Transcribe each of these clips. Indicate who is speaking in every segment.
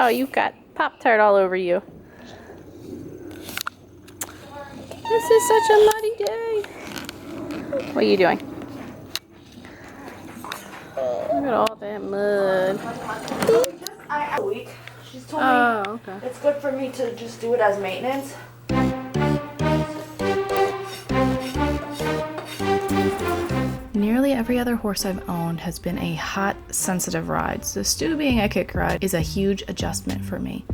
Speaker 1: Oh, you got Pop-Tart all over you. This is such a muddy day. What are you doing? Look at all that mud.
Speaker 2: A week. She's told me
Speaker 1: Okay.
Speaker 2: it's good for me to just do it as maintenance.
Speaker 3: Nearly every other horse I've owned has been a hot, sensitive ride, so Stu being a kick ride is a huge adjustment for me.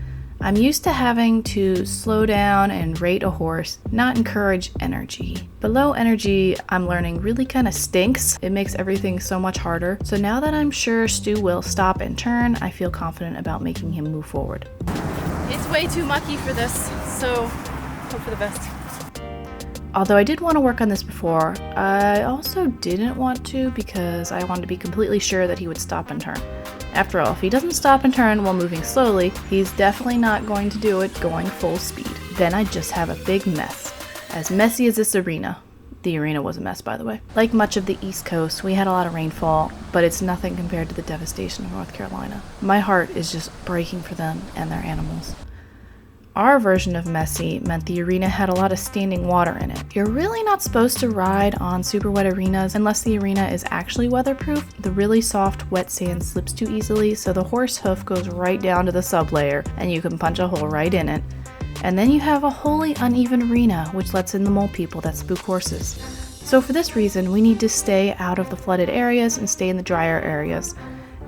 Speaker 3: I'm used to having to slow down and rate a horse, not encourage energy. But low energy, I'm learning, really kind of stinks. It makes everything so much harder. So now that I'm sure Stu will stop and turn, I feel confident about making him move forward.
Speaker 1: It's way too mucky for this, so hope for the best.
Speaker 3: Although I did want to work on this before, I also didn't want to because I wanted to be completely sure that he would stop and turn. After all, if he doesn't stop and turn while moving slowly, he's definitely not going to do it going full speed. Then I'd just have a big mess. As messy as this arena. The arena was a mess, by the way. Like much of the East Coast, we had a lot of rainfall, but it's nothing compared to the devastation of North Carolina. My heart is just breaking for them and their animals. Our version of messy meant the arena had a lot of standing water in it. You're really not supposed to ride on super wet arenas unless the arena is actually weatherproof. The really soft, wet sand slips too easily, so the horse hoof goes right down to the sublayer, and you can punch a hole right in it. And then you have a wholly uneven arena, which lets in the mole people that spook horses. So for this reason, we need to stay out of the flooded areas and stay in the drier areas.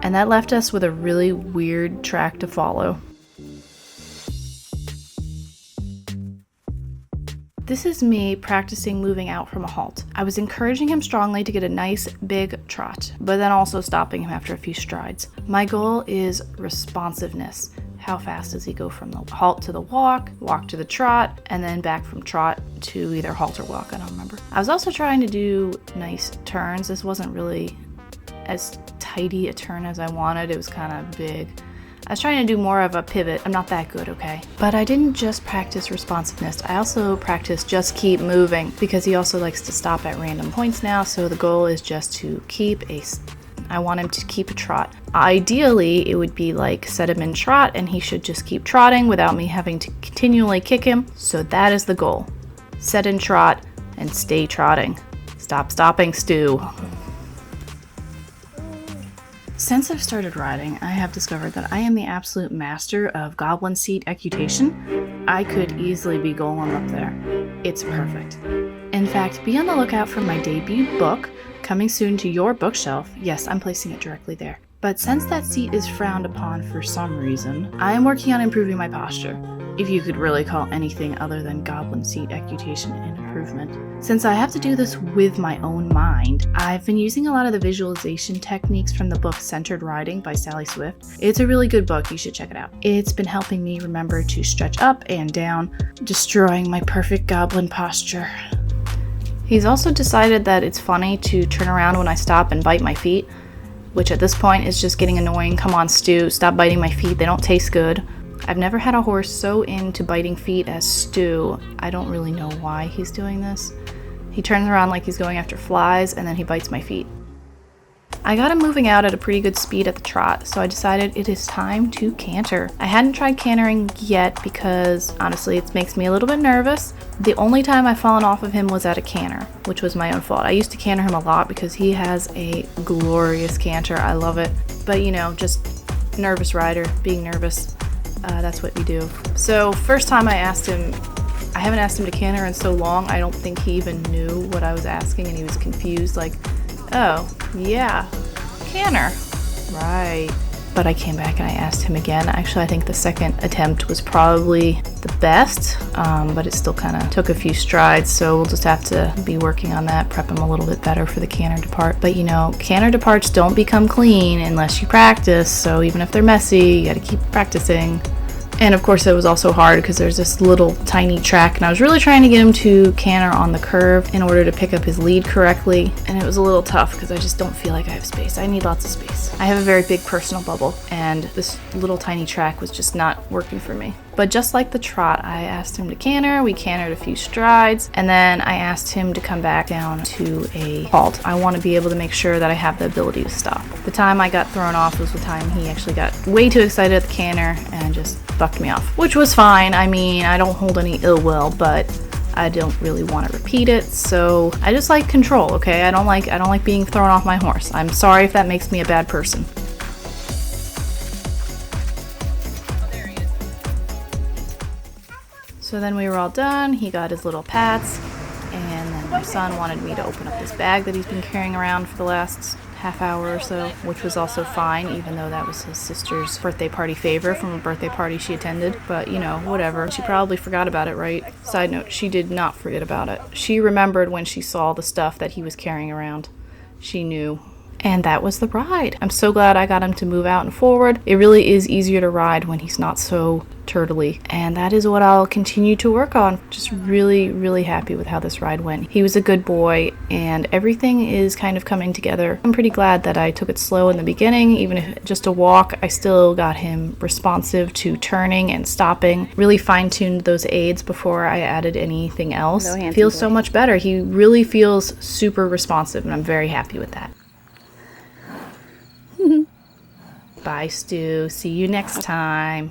Speaker 3: And that left us with a really weird track to follow. This is me practicing moving out from a halt. I was encouraging him strongly to get a nice big trot, but then also stopping him after a few strides. My goal is responsiveness. How fast does he go from the halt to the walk to the trot, and then back from trot to either halt or walk, I don't remember. I was also trying to do nice turns. This wasn't really as tidy a turn as I wanted. It was kind of big. I was trying to do more of a pivot. I'm not that good, okay? But I didn't just practice responsiveness. I also practiced just keep moving because he also likes to stop at random points now. So the goal is just to I want him to keep a trot. Ideally, it would be like set him in trot and he should just keep trotting without me having to continually kick him. So that is the goal. Set in trot and stay trotting. Stop stopping, Stu. Since I've started riding, I have discovered that I am the absolute master of goblin seat equitation. I could easily be Golem up there. It's perfect. In fact, be on the lookout for my debut book, coming soon to your bookshelf. Yes, I'm placing it directly there. But since that seat is frowned upon for some reason, I am working on improving my posture, if you could really call anything other than goblin seat equitation an improvement. Since I have to do this with my own mind, I've been using a lot of the visualization techniques from the book Centered Riding by Sally Swift. It's a really good book, you should check it out. It's been helping me remember to stretch up and down, destroying my perfect goblin posture. He's also decided that it's funny to turn around when I stop and bite my feet, which at this point is just getting annoying. Come on, Stu, stop biting my feet, they don't taste good. I've never had a horse so into biting feet as Stu. I don't really know why he's doing this. He turns around like he's going after flies, and then he bites my feet. I got him moving out at a pretty good speed at the trot, so I decided it is time to canter. I hadn't tried cantering yet because, honestly, it makes me a little bit nervous. The only time I've fallen off of him was at a canter, which was my own fault. I used to canter him a lot because he has a glorious canter. I love it. But, you know, just nervous rider, being nervous. That's what we do. So first time I haven't asked him to canter in so long, I don't think he even knew what I was asking, and he was confused, like, oh, yeah, canter, right. But I came back and I asked him again. Actually, I think the second attempt was probably the best, but it still kind of took a few strides, so we'll just have to be working on that, prep him a little bit better for the canter depart. But you know, canter departs don't become clean unless you practice, so even if they're messy, you gotta keep practicing. And of course it was also hard because there's this little tiny track, and I was really trying to get him to canter on the curve in order to pick up his lead correctly, and it was a little tough because I just don't feel like I have space. I need lots of space. I have a very big personal bubble, and this little tiny track was just not working for me. But just like the trot, I asked him to canter. We cantered a few strides, and then I asked him to come back down to a halt. I want to be able to make sure that I have the ability to stop. The time I got thrown off was the time he actually got way too excited at the canter and just bucked me off, which was fine. I mean, I don't hold any ill will, but I don't really want to repeat it, so I just like control, okay? I don't like being thrown off my horse. I'm sorry if that makes me a bad person. So then we were all done, he got his little pats, and then my son wanted me to open up this bag that he's been carrying around for the last half hour or so, which was also fine, even though that was his sister's birthday party favor from a birthday party she attended. But, you know, whatever. She probably forgot about it, right? Side note, she did not forget about it. She remembered when she saw the stuff that he was carrying around. She knew. And that was the ride. I'm so glad I got him to move out and forward. It really is easier to ride when he's not so turtly. And that is what I'll continue to work on. Just really, really happy with how this ride went. He was a good boy and everything is kind of coming together. I'm pretty glad that I took it slow in the beginning. Even if just a walk, I still got him responsive to turning and stopping. Really fine-tuned those aids before I added anything else. Feels so much better. He really feels super responsive and I'm very happy with that. Bye, Stu. See you next time.